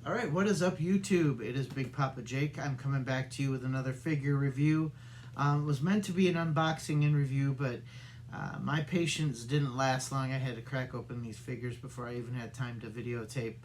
All right, what is up, YouTube? It is Big Papa Jake. I'm coming back to you with another figure review. It was meant to be an unboxing and review, but my patience didn't last long. I had to crack open these figures before I even had time to videotape.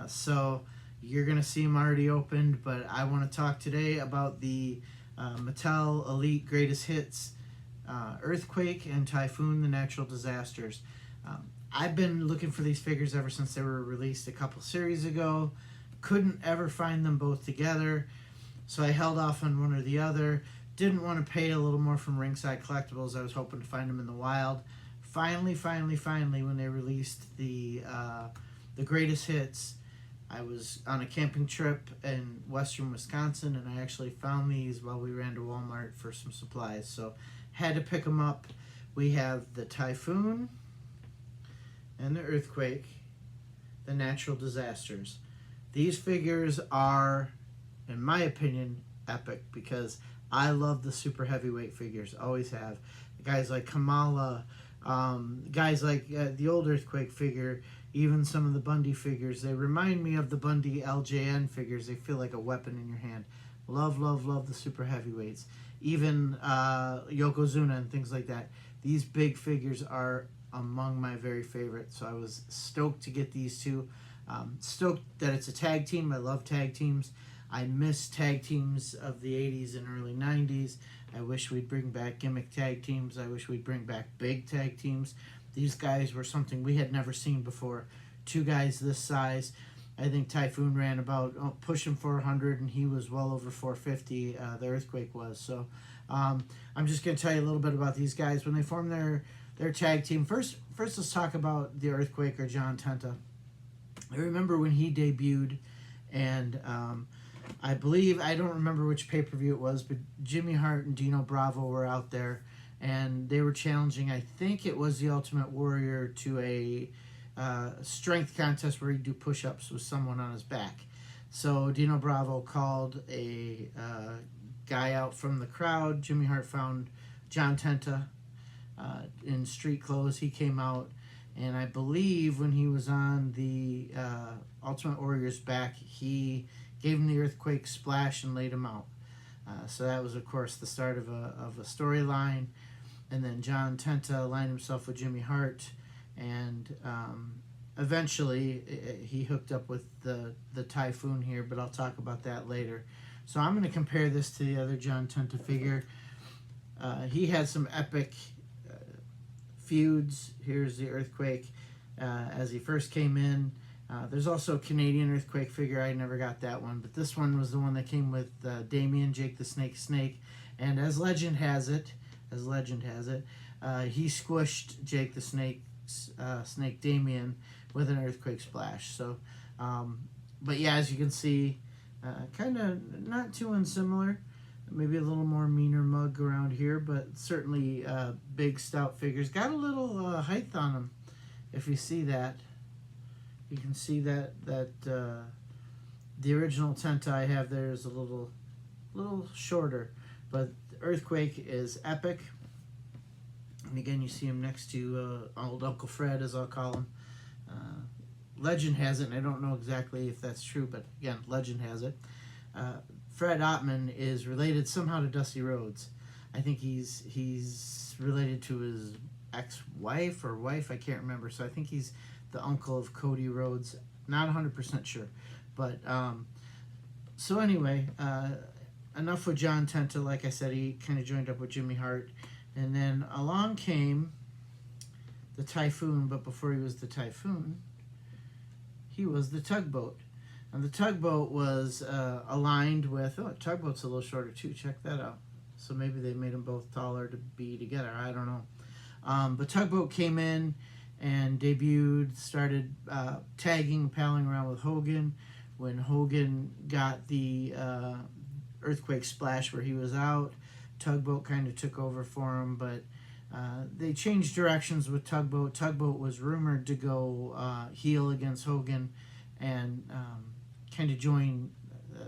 So you're going to see them already opened, but I want to talk today about the Mattel Elite Greatest Hits Earthquake and Typhoon, the natural disasters. I've been looking for these figures ever since they were released a couple series ago. Couldn't ever find them both together, so I held off on one or the other. Didn't want to pay a little more from Ringside Collectibles. I was hoping to find them in the wild. Finally, when they released the Greatest Hits, I was on a camping trip in western Wisconsin, and I actually found these while we ran to Walmart for some supplies. So had to pick them up. We have the Typhoon and the Earthquake, the natural disasters. These figures are, in my opinion, epic because I love the super heavyweight figures, always have. Guys like Kamala, guys like the old Earthquake figure, even some of the Bundy figures. They remind me of the Bundy LJN figures. They feel like a weapon in your hand. Love, love, love the super heavyweights. Even Yokozuna and things like that. These big figures are among my very favorites, so I was stoked to get these two. Stoked that it's a tag team. I love tag teams. I miss tag teams of the 80s and early 90s. I wish we'd bring back gimmick tag teams. I wish we'd bring back big tag teams. These guys were something we had never seen before. Two guys this size. I think Typhoon ran about pushing 400, and he was well over 450. The Earthquake was. So I'm just going to tell you a little bit about these guys. When they formed their tag team, first let's talk about the Earthquake, or John Tetta. I remember when he debuted, and I believe, I don't remember which pay-per-view it was, but Jimmy Hart and Dino Bravo were out there, and they were challenging, I think it was the Ultimate Warrior, to a strength contest where he'd do push-ups with someone on his back. So Dino Bravo called a guy out from the crowd. Jimmy Hart found John Tenta in street clothes. He came out, and I believe when he was on the Ultimate Warrior's back, he gave him the Earthquake splash and laid him out. So that was, of course, the start of a storyline. And then John Tenta aligned himself with Jimmy Hart, and eventually he hooked up with the Typhoon here, but I'll talk about that later. So I'm going to compare this to the other John Tenta figure. He had some epic feuds. Here's the Earthquake as he first came in. There's also a Canadian Earthquake figure. I never got that one, but this one was the one that came with Damien, Jake the Snake, and as legend has it, he squished Jake the Snake Damien with an Earthquake splash. So, but yeah, as you can see, kind of not too unsimilar. Maybe a little more meaner mug around here, but certainly big, stout figures. Got a little height on them. If you see that, you can see that the original Tenta I have there is a little shorter, but the Earthquake is epic. And again, you see him next to old Uncle Fred, as I'll call him. Legend has it, and I don't know exactly if that's true, but again, legend has it. Fred Ottman is related somehow to Dusty Rhodes. I think he's related to his ex-wife or wife, I can't remember. So I think he's the uncle of Cody Rhodes. Not 100% sure. But, so anyway, enough with John Tenta. Like I said, he kind of joined up with Jimmy Hart. And then along came the Typhoon, but before he was the Typhoon, he was the Tugboat. And the Tugboat was aligned with, Tugboat's a little shorter too, check that out. So maybe they made them both taller to be together, I don't know. But Tugboat came in and debuted, started tagging, palling around with Hogan. When Hogan got the Earthquake splash where he was out, Tugboat kind of took over for him, but they changed directions with Tugboat. Tugboat was rumored to go heel against Hogan and kind of join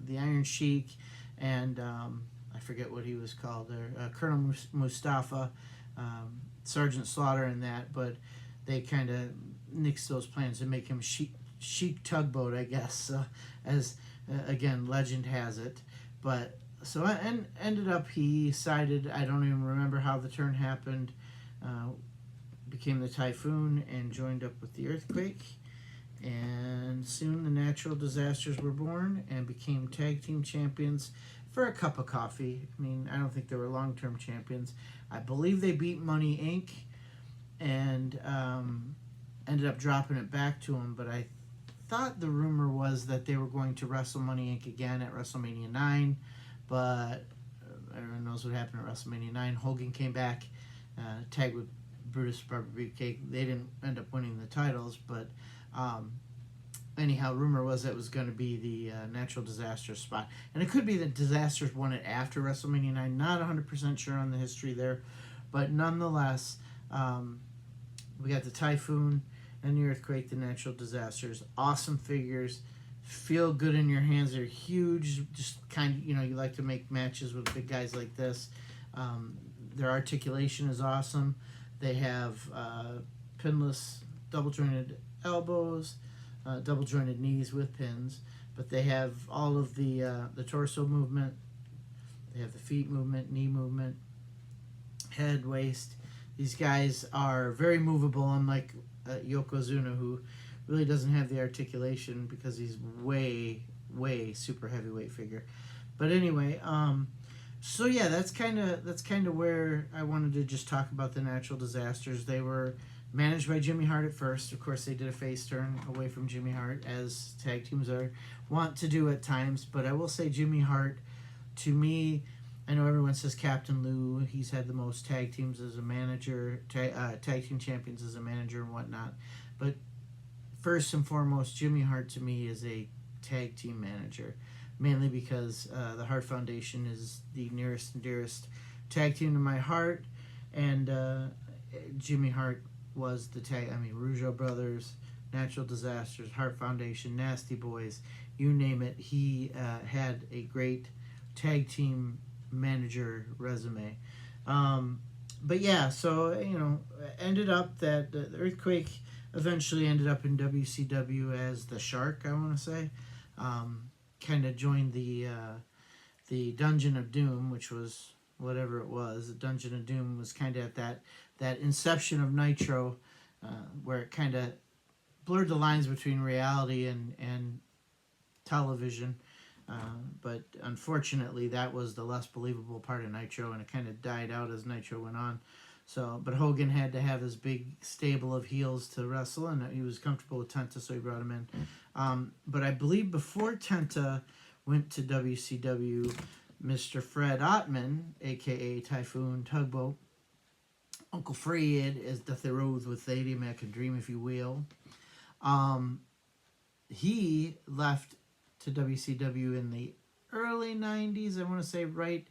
the Iron Sheik and I forget what he was called there, Colonel Mustafa, Sergeant Slaughter and that, but they kind of nixed those plans to make him chic tugboat, I guess, as again legend has it. But so and ended up he sided. I don't even remember how the turn happened. Uh, Became the Typhoon and joined up with the Earthquake. And soon the Natural Disasters were born and became tag team champions for a cup of coffee. I mean, I don't think they were long term champions. I believe they beat Money Inc. and ended up dropping it back to them, but I thought the rumor was that they were going to wrestle Money Inc. again at WrestleMania 9, but everyone knows what happened at WrestleMania 9. Hogan came back, tagged with Brutus Barber Beefcake. They didn't end up winning the titles, but anyhow, rumor was that it was going to be the Natural Disasters spot. And it could be that Disasters won it after WrestleMania 9. Not 100% sure on the history there, but nonetheless, we got the Typhoon and the Earthquake, the Natural Disasters. Awesome figures. Feel good in your hands. They're huge. Just kind of, you like to make matches with big guys like this. Their articulation is awesome. They have pinless, double-jointed elbows, double-jointed knees with pins. But they have all of the torso movement. They have the feet movement, knee movement, head, waist. These guys are very movable, unlike Yokozuna, who really doesn't have the articulation because he's way super heavyweight figure. But anyway, so yeah, that's kind of where I wanted to just talk about the Natural Disasters. They were managed by Jimmy Hart at first. Of course, they did a face turn away from Jimmy Hart, as tag teams want to do at times. But I will say Jimmy Hart, to me, I know everyone says Captain Lou. He's had the most tag teams as a manager, tag team champions as a manager and whatnot. But first and foremost, Jimmy Hart to me is a tag team manager, mainly because the Hart Foundation is the nearest and dearest tag team to my heart, and Jimmy Hart was the tag. I mean, Rougeau Brothers, Natural Disasters, Hart Foundation, Nasty Boys, you name it. He had a great tag team manager resume. But yeah, so ended up that the Earthquake eventually ended up in WCW as the Shark, I want to say. Kind of joined the Dungeon of Doom, which was whatever it was. The Dungeon of Doom was kind of at that inception of Nitro, where it kind of blurred the lines between reality and television. But unfortunately, that was the less believable part of Nitro, and it kind of died out as Nitro went on. So, but Hogan had to have his big stable of heels to wrestle, and he was comfortable with Tenta, so he brought him in. But I believe before Tenta went to WCW, Mr. Fred Ottman, a.k.a. Typhoon Tugboat, Uncle Fred, as Death Rose with Lady American Dream, if you will, he left to WCW in the early 90s, I want to say right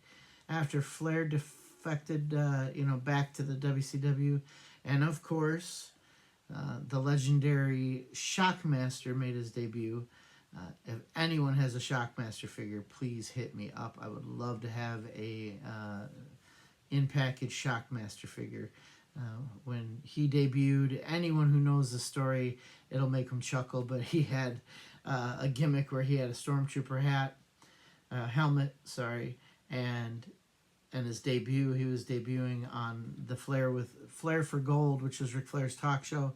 after Flair defected, back to the WCW. And of course, the legendary Shockmaster made his debut. If anyone has a Shockmaster figure, please hit me up. I would love to have a in-package Shockmaster figure. When he debuted, anyone who knows the story, it'll make them chuckle, but he had a gimmick where he had a stormtrooper helmet, and his debut, he was debuting on the Flair with Flair for Gold, which was Ric Flair's talk show.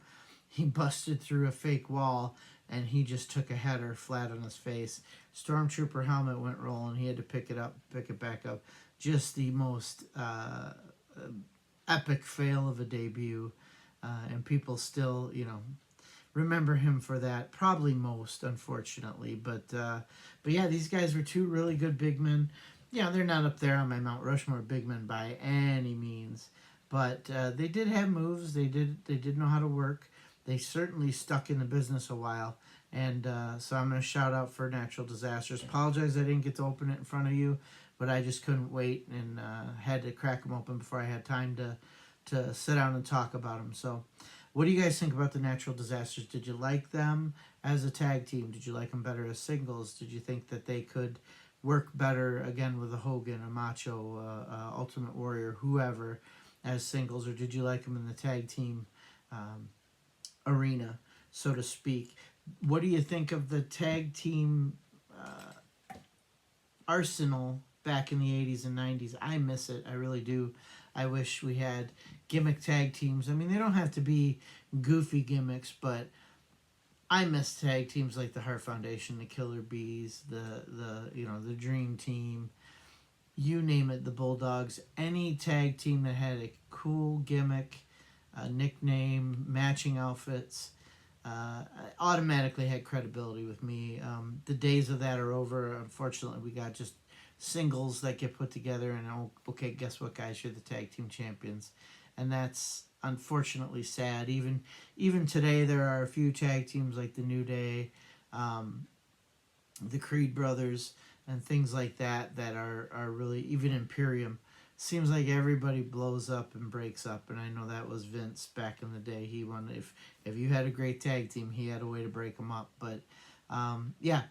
He busted through a fake wall, and he just took a header flat on his face. Stormtrooper helmet went rolling. He had to pick it back up. Just the most epic fail of a debut, and people still, remember him for that, probably most, unfortunately. But yeah, these guys were two really good big men. Yeah, they're not up there on my Mount Rushmore big men by any means, but they did have moves. They did know how to work. They certainly stuck in the business a while, and so I'm going to shout out for Natural Disasters. Apologize I didn't get to open it in front of you, but I just couldn't wait and had to crack them open before I had time to sit down and talk about them. So, what do you guys think about the Natural Disasters? Did you like them as a tag team? Did you like them better as singles? Did you think that they could work better, again, with a Hogan, a Macho, Ultimate Warrior, whoever, as singles? Or did you like them in the tag team arena, so to speak? What do you think of the tag team arsenal back in the 80s and 90s? I miss it. I really do. I wish we had gimmick tag teams. I mean, they don't have to be goofy gimmicks, but I miss tag teams like the Heart Foundation, the Killer Bees, the Dream Team, you name it, the Bulldogs. Any tag team that had a cool gimmick, a nickname, matching outfits, automatically had credibility with me. The days of that are over. Unfortunately, we got just singles that get put together, and oh, okay, guess what, guys? You're the tag team champions, and that's unfortunately sad. Even today, there are a few tag teams like the New Day, the Creed brothers, and things like that are really, even Imperium. Seems like everybody blows up and breaks up, and I know that was Vince back in the day. He wanted, if you had a great tag team, he had a way to break them up. But yeah,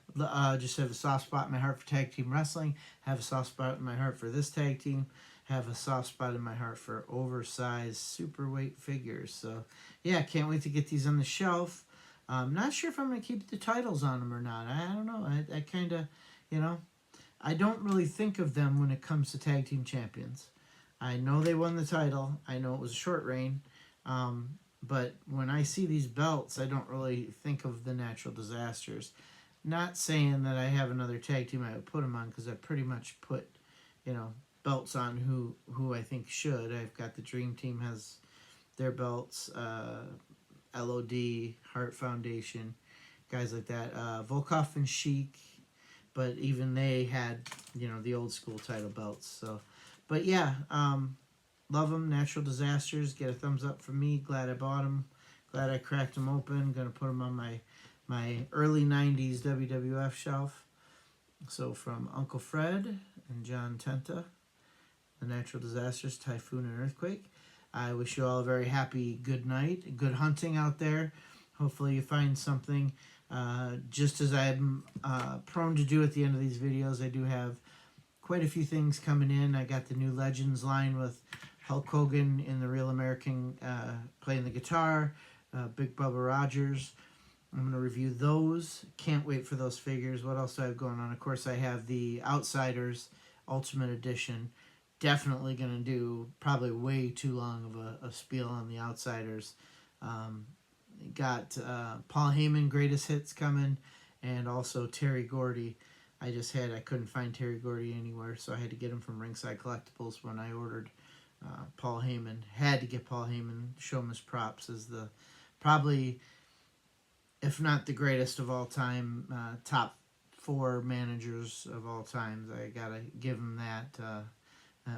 just have a soft spot in my heart for tag team wrestling. Have a soft spot in my heart for this tag team. Have a soft spot in my heart for oversized superweight figures. So yeah, can't wait to get these on the shelf. I'm not sure if I'm going to keep the titles on them or not. I don't know. I kind of, you know, I don't really think of them when it comes to tag team champions. I know they won the title. I know it was a short reign. But when I see these belts, I don't really think of the Natural Disasters. Not saying that I have another tag team I would put them on, because I pretty much put, belts on who I think should. I've got the Dream Team has their belts, LOD, Heart Foundation, guys like that. Volkov and Sheik, but even they had, the old school title belts. So, but yeah, love them. Natural Disasters, get a thumbs up from me. Glad I bought them. Glad I cracked them open. Gonna put them on my early 90s WWF shelf. So from Uncle Fred and John Tenta, the Natural Disasters, Typhoon and Earthquake. I wish you all a very happy good night. Good hunting out there. Hopefully you find something. Just as I'm prone to do at the end of these videos, I do have quite a few things coming in. I got the new Legends line with Hulk Hogan in the Real American playing the guitar, Big Bubba Rogers. I'm going to review those. Can't wait for those figures. What else do I have going on? Of course, I have the Outsiders Ultimate Edition. Definitely going to do probably way too long of a spiel on the Outsiders. Got Paul Heyman Greatest Hits coming, and also Terry Gordy. I couldn't find Terry Gordy anywhere, so I had to get him from Ringside Collectibles when I ordered Paul Heyman. Had to get Paul Heyman, show him his props as the probably, if not the greatest of all time, top 4 managers of all times. I gotta give him that.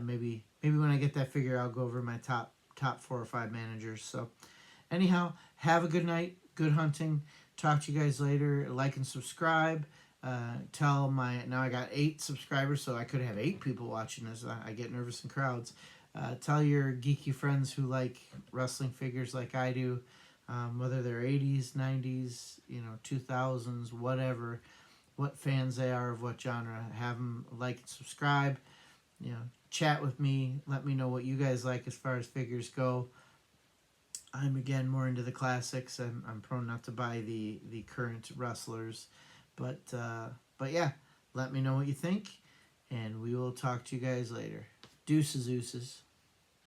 Maybe when I get that figure, I'll go over my top 4 or 5 managers. So anyhow, have a good night, good hunting. Talk to you guys later. Like and subscribe. Now I got 8 subscribers, so I could have 8 people watching this. I get nervous in crowds. Tell your geeky friends who like wrestling figures like I do, whether they're 80s, 90s, 2000s, whatever, what fans they are of what genre. Have them like and subscribe. Chat with me. Let me know what you guys like as far as figures go. I'm again more into the classics. I'm prone not to buy the current wrestlers, but yeah, let me know what you think, and we will talk to you guys later. Deuces, ooses.